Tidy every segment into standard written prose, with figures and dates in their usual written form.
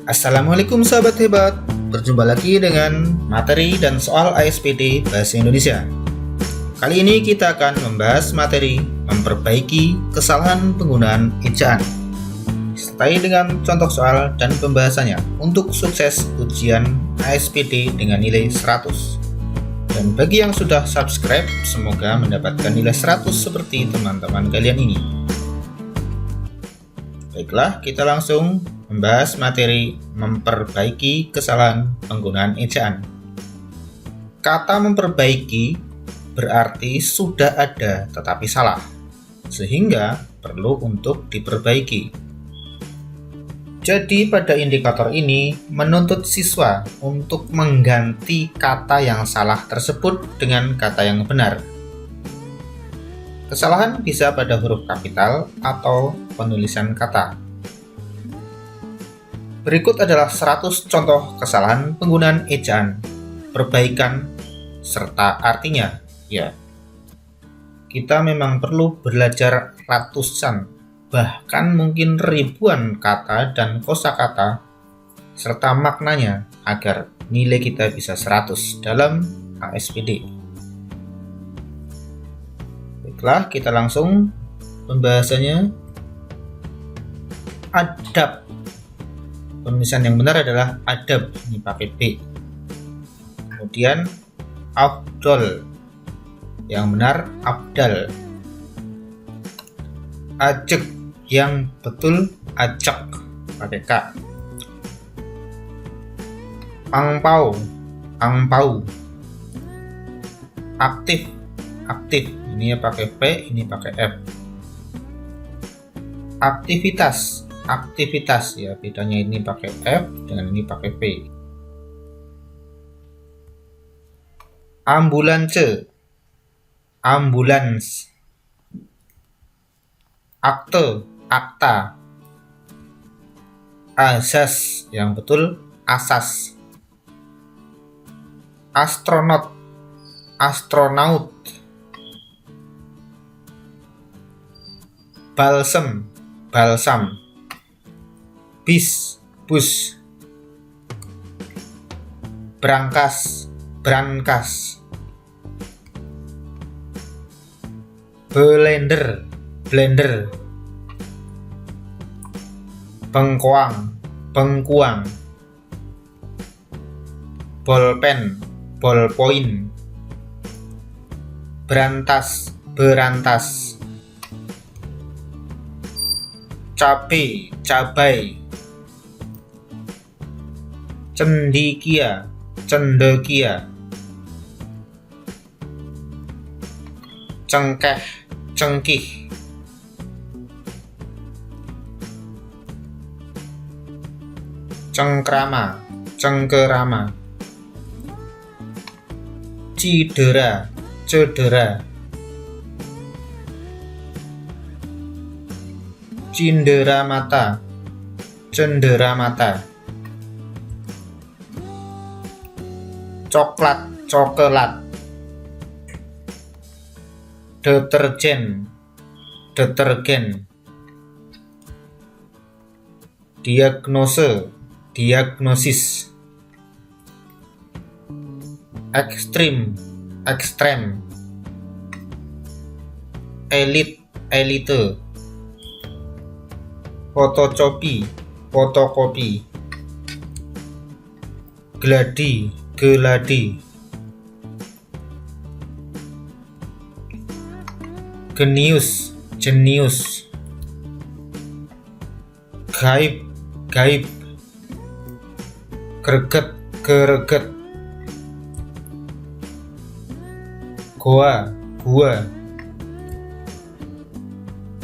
Assalamualaikum sahabat hebat. Berjumpa lagi dengan materi dan soal ASPD Bahasa Indonesia. Kali ini kita akan membahas materi memperbaiki kesalahan penggunaan ejaan, disertai dengan contoh soal dan pembahasannya untuk sukses ujian ASPD dengan nilai 100. Dan bagi yang sudah subscribe, semoga mendapatkan nilai 100 seperti teman-teman kalian ini. Baiklah, kita langsung membahas materi memperbaiki kesalahan penggunaan ejaan. Kata memperbaiki berarti sudah ada tetapi salah, sehingga perlu untuk diperbaiki. Jadi pada indikator ini menuntut siswa untuk mengganti kata yang salah tersebut dengan kata yang benar. Kesalahan bisa pada huruf kapital atau penulisan kata. Berikut adalah 100 contoh kesalahan penggunaan ejaan, perbaikan, serta artinya. Ya, kita memang perlu belajar ratusan, bahkan mungkin ribuan kata dan kosakata, serta maknanya agar nilai kita bisa 100 dalam ASPD. Baiklah, kita langsung pembahasannya. Adab. Penulisan yang benar adalah adab, ini pakai B. Kemudian afdol, yang benar abdal. Ajek, yang betul ajak, pakai K. Angpau, angpau. Aktif, aktif, ini pakai P, ini pakai F. Aktivitas, aktivitas, ya bedanya ini pakai F dengan ini pakai P. Ambulance, ambulans. Akte, akta. Asas, yang betul asas. Astronot, astronaut. Balsem, balsam. Bis, bus. Brankas, brankas. Blender, blender. Bengkoang, bengkuang. Bolpen, ballpoint. Berantas, berantas. Cabai, cabai. Cendikia, cendekia. Cengkeh, cengkih. Cengkrama, cengkerama. Cidera, cedera. Cindera mata, cendera mata. Coklat, cokelat. Deterjen, detergen. Diagnose, diagnosis. Ekstrim, ekstrem. Elit, elite. Fotokopi, fotokopi. Gladi, geladi. Genius, jenius. Gaib, gaib. Greget, gereget. Goa, gua.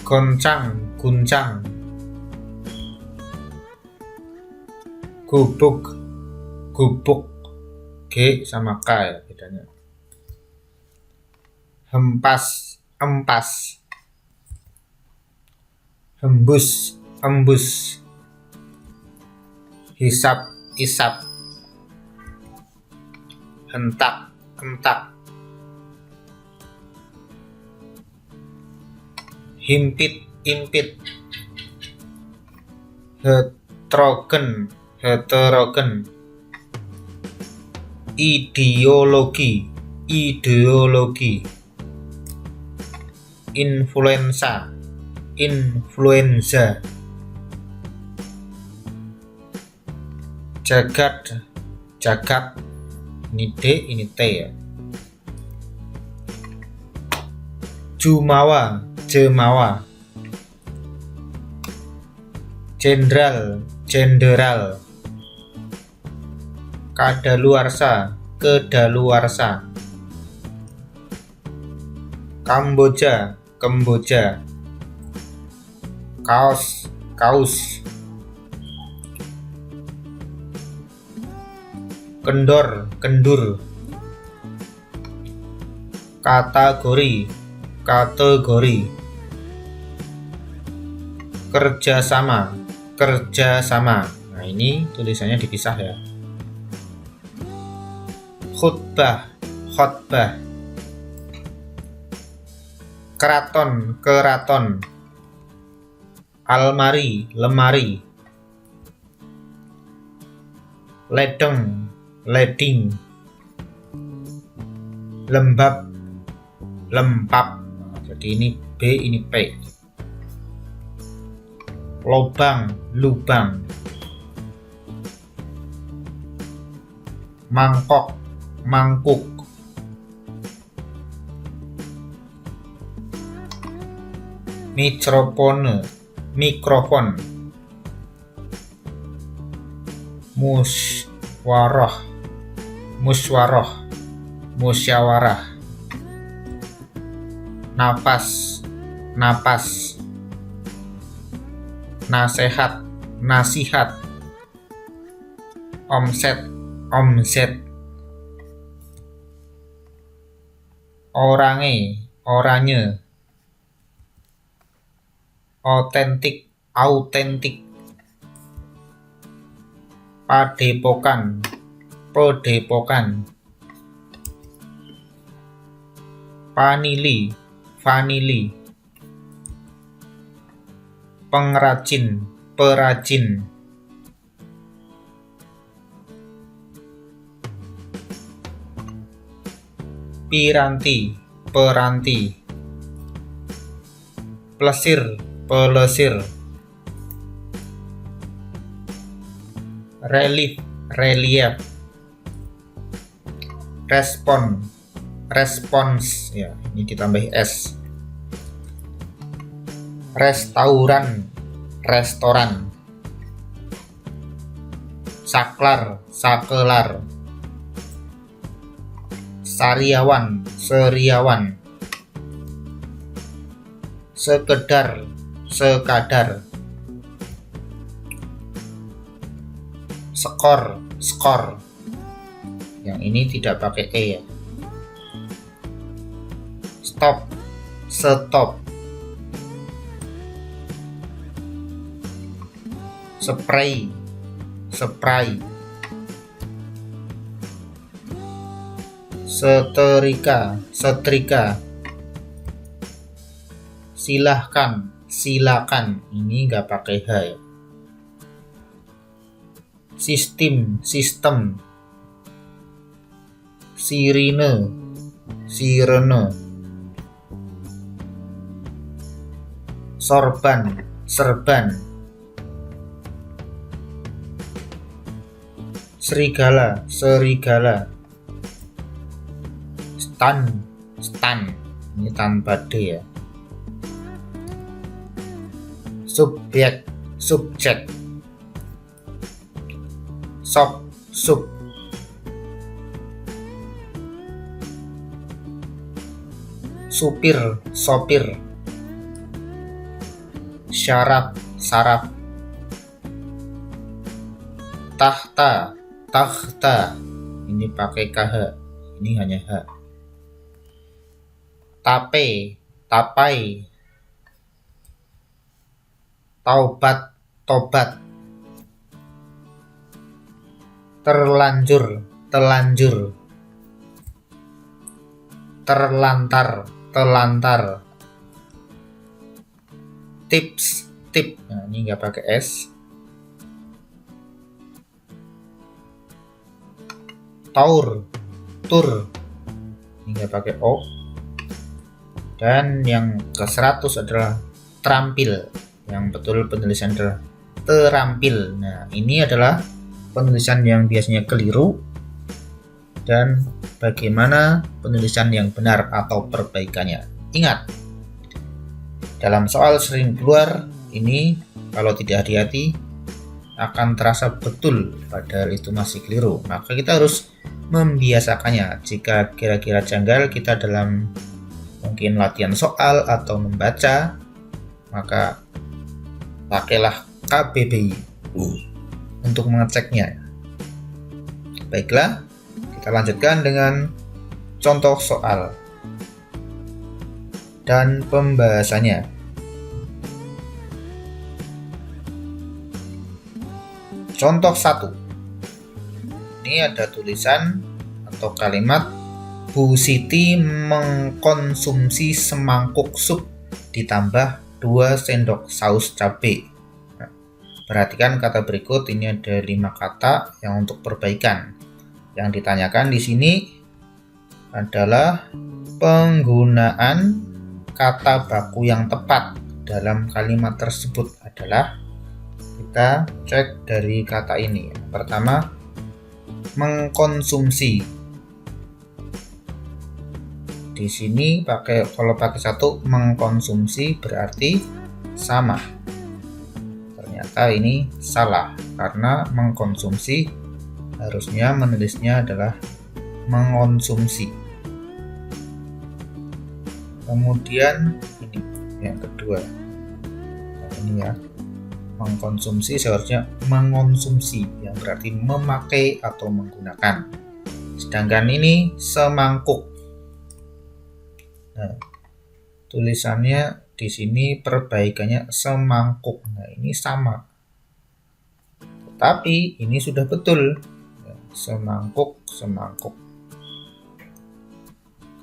Goncang, guncang. Gubuk, gubuk. G sama K ya bedanya. Hempas, empas. Hembus, embus. Hisap, isap. Hentak, entak. Himpit, impit. Heterogen, heterogen, ideologi, influenza, influenza, jagat, ini D, ini T ya. Jumawa, jenderal, kadaluarsa, Kamboja, kaos, kendur, kategori, kerjasama. Nah, ini tulisannya dipisah ya. Khutbah, keraton, almari, lemari, leding, lembab. Jadi ini B, ini P. Lubang, mangkuk, mikrofon, musyawarah, napas, nasihat, omset, oranye, autentik, padepokan, vanili, perajin, piranti, pelesir, relief, respons ya, ini ditambahi S. Restoran, sakelar, seriawan, sekadar, skor. Yang ini tidak pakai E ya. Stop, spray, setrika, silakan, ini nggak pakai H ya. Sistem, sirine, serban, serigala, stan, ini tanpa D ya. Subjek, sup, sopir, syaraf, tahta, ini pakai KH, ini hanya H. Tapai, tobat, terlanjur, terlantar, tip, nah ini nggak pakai S. tour, tour. Ini nggak pakai O. Dan yang ke-100 adalah terampil. Yang betul penulisan adalah terampil. Nah, ini adalah penulisan yang biasanya keliru dan bagaimana penulisan yang benar atau perbaikannya. Ingat, dalam soal sering keluar ini kalau tidak hati-hati akan terasa betul padahal itu masih keliru. Maka kita harus membiasakannya. Jika kira-kira janggal kita dalam mungkin latihan soal atau membaca, maka pakailah KBBI untuk mengeceknya. Baiklah, kita lanjutkan dengan contoh soal dan pembahasannya. Contoh 1. Ini ada tulisan atau kalimat, Bu Siti mengkonsumsi semangkuk sup ditambah 2 sendok saus cabai. Nah, perhatikan kata berikut, ini ada 5 kata yang untuk perbaikan. Yang ditanyakan di sini adalah penggunaan kata baku yang tepat dalam kalimat tersebut adalah, kita cek dari kata ini. Pertama, mengkonsumsi. Di sini kalau pakai 1 mengkonsumsi berarti sama. Ternyata ini salah karena mengkonsumsi harusnya menulisnya adalah mengonsumsi. Kemudian ini yang kedua. Ini ya. Mengkonsumsi seharusnya mengonsumsi yang berarti memakai atau menggunakan. Sedangkan ini semangkuk. Nah, tulisannya di sini perbaikannya semangkuk. Nah, ini sama. Tetapi ini sudah betul. Semangkuk.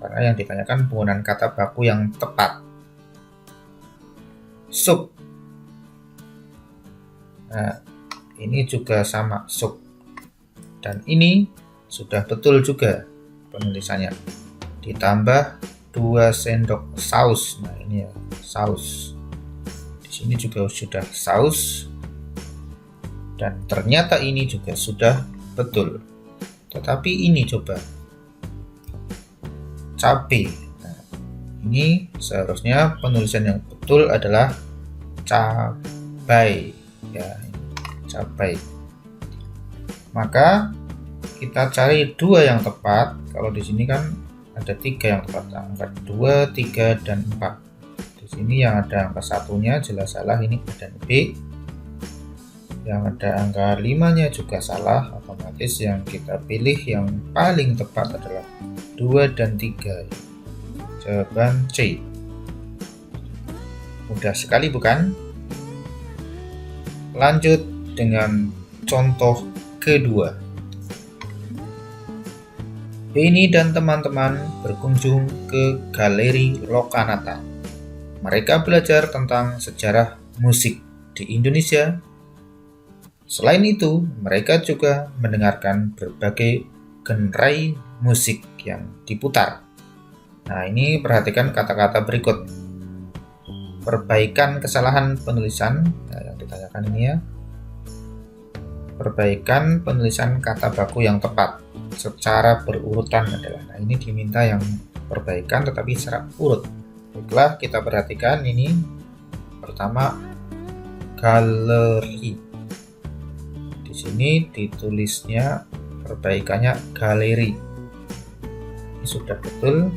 Karena yang ditanyakan penggunaan kata baku yang tepat. Sup. Nah, ini juga sama, sup. Dan ini sudah betul juga penulisannya. Ditambah 2 sendok saus. Nah, ini ya, saus. Di sini juga sudah saus. Dan ternyata ini juga sudah betul. Tetapi ini coba cabai. Nah, ini seharusnya penulisan yang betul adalah cabai. Ya, cabai. Maka kita cari 2 yang tepat. Kalau di sini kan ada 3 yang tepat, angka 2, 3, dan 4. Di sini yang ada angka 1-nya jelas salah, ini ada B. Yang ada angka 5-nya juga salah, otomatis yang kita pilih yang paling tepat adalah 2 dan 3. Jawaban C. Mudah sekali bukan? Lanjut dengan contoh kedua. Beni dan teman-teman berkunjung ke Galeri Lokanata. Mereka belajar tentang sejarah musik di Indonesia. Selain itu, mereka juga mendengarkan berbagai genre musik yang diputar. Nah, ini perhatikan kata-kata berikut. Perbaikan kesalahan penulisan, nah, yang ditanyakan ini ya. Perbaikan penulisan kata baku yang tepat secara berurutan adalah. Nah, ini diminta yang perbaikan tetapi secara urut. Baiklah, kita perhatikan ini. Pertama, galeri. Di sini ditulisnya perbaikannya galeri. Ini sudah betul.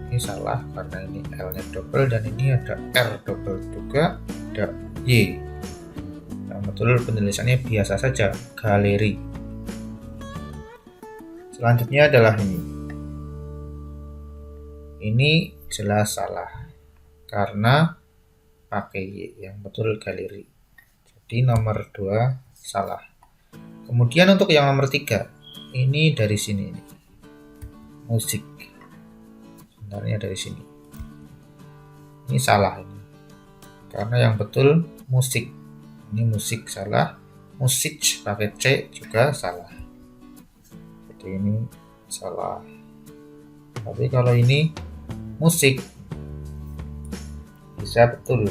Ini salah karena ini L-nya double dan ini ada R double juga, ada Y. Yang betul penulisannya biasa saja, galeri. Selanjutnya adalah ini. Ini jelas salah karena pakai Y, yang betul galeri. Jadi nomor 2 salah. Kemudian untuk yang nomor 3, ini dari sini, ini. Musik. Sebenarnya dari sini. Ini salah ini. Karena yang betul musik. Ini musik salah. Musik pakai C juga salah. Jadi Jadi ini salah. Tapi kalau ini musik bisa betul.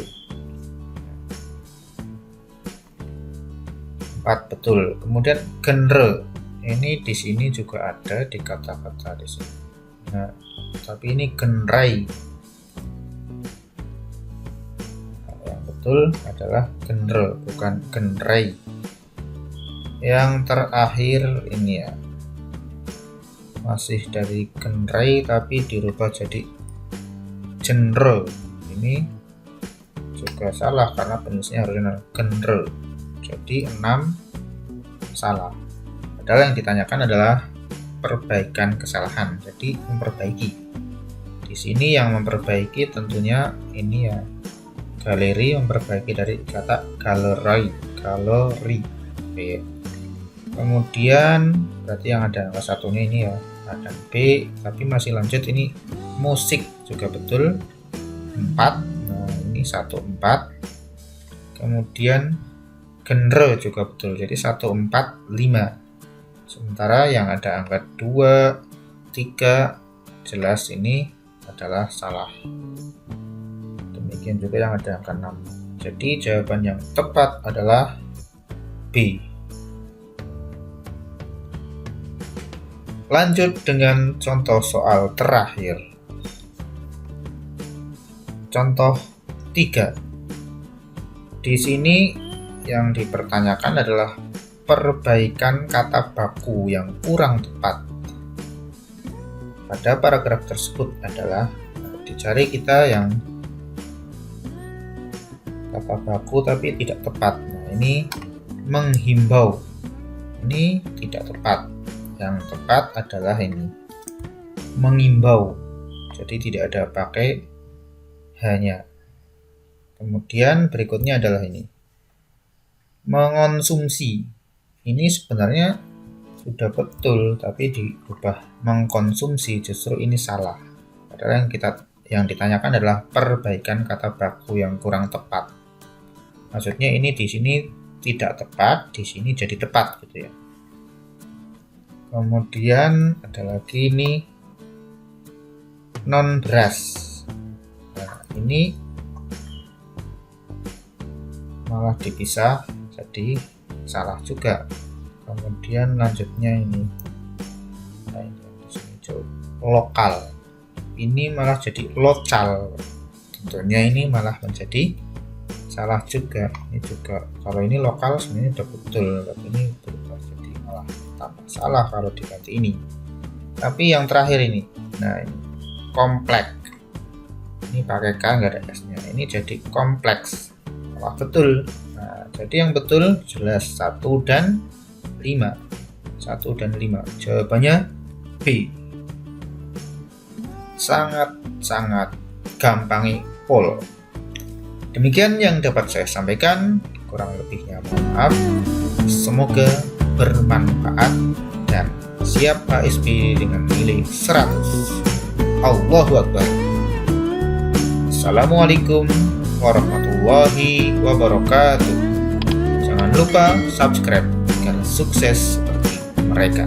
4 betul. Kemudian genre. Ini di sini juga ada di kata-kata di sini. Nah, tapi ini genrai. Yang betul adalah genre, bukan genrai. Yang terakhir ini ya, masih dari genrai tapi dirubah jadi genre. Ini juga salah karena penulisnya original genre. Jadi 6 salah. Padahal yang ditanyakan adalah perbaikan kesalahan. Jadi memperbaiki. Di sini yang memperbaiki tentunya ini ya, galeri, memperbaiki dari kata galeri. Oke. Kemudian berarti yang ada angka satunya ini ya, ada B, tapi masih lanjut. Ini musik juga betul 4. Nah ini 1 4. Kemudian genre juga betul, jadi 1 4 5. Sementara yang ada angka 2 3 jelas ini adalah salah. Demikian juga yang ada angka 6. Jadi jawaban yang tepat adalah B. Lanjut dengan contoh soal terakhir. Contoh 3. Di sini yang dipertanyakan adalah perbaikan kata baku yang kurang tepat. Pada paragraf tersebut adalah dicari kita yang kata baku tapi tidak tepat. Nah, ini menghimbau. Ini tidak tepat. Yang tepat adalah ini, mengimbau. Jadi tidak ada pakai hanya. Kemudian berikutnya adalah ini, mengonsumsi. Ini sebenarnya sudah betul tapi diubah mengkonsumsi, justru ini salah. Padahal yang ditanyakan adalah perbaikan kata baku yang kurang tepat. Maksudnya ini di sini tidak tepat, di sini jadi tepat gitu ya. Kemudian ada lagi ini non beras. Nah, ini malah dipisah jadi salah juga. Kemudian lanjutnya ini, nah ini di sini lokal. Ini malah jadi local. Tentunya ini malah menjadi salah juga. Ini juga kalau ini lokal sebenarnya udah betul, tapi ini berubah jadi malah tambah salah kalau diganti ini. Tapi yang terakhir ini, nah ini kompleks. Ini pakai K nggak ada S-nya. Ini jadi kompleks. Malah betul. Nah, jadi yang betul jelas 1 dan 5. 1 dan 5. Jawabannya B. Sangat-sangat gampangi pol. Demikian yang dapat saya sampaikan. Kurang lebihnya mohon maaf. Semoga bermanfaat dan siap HSP dengan nilai 100. Allahu Akbar. Assalamualaikum warahmatullahi wabarakatuh. Jangan lupa subscribe agar sukses seperti mereka.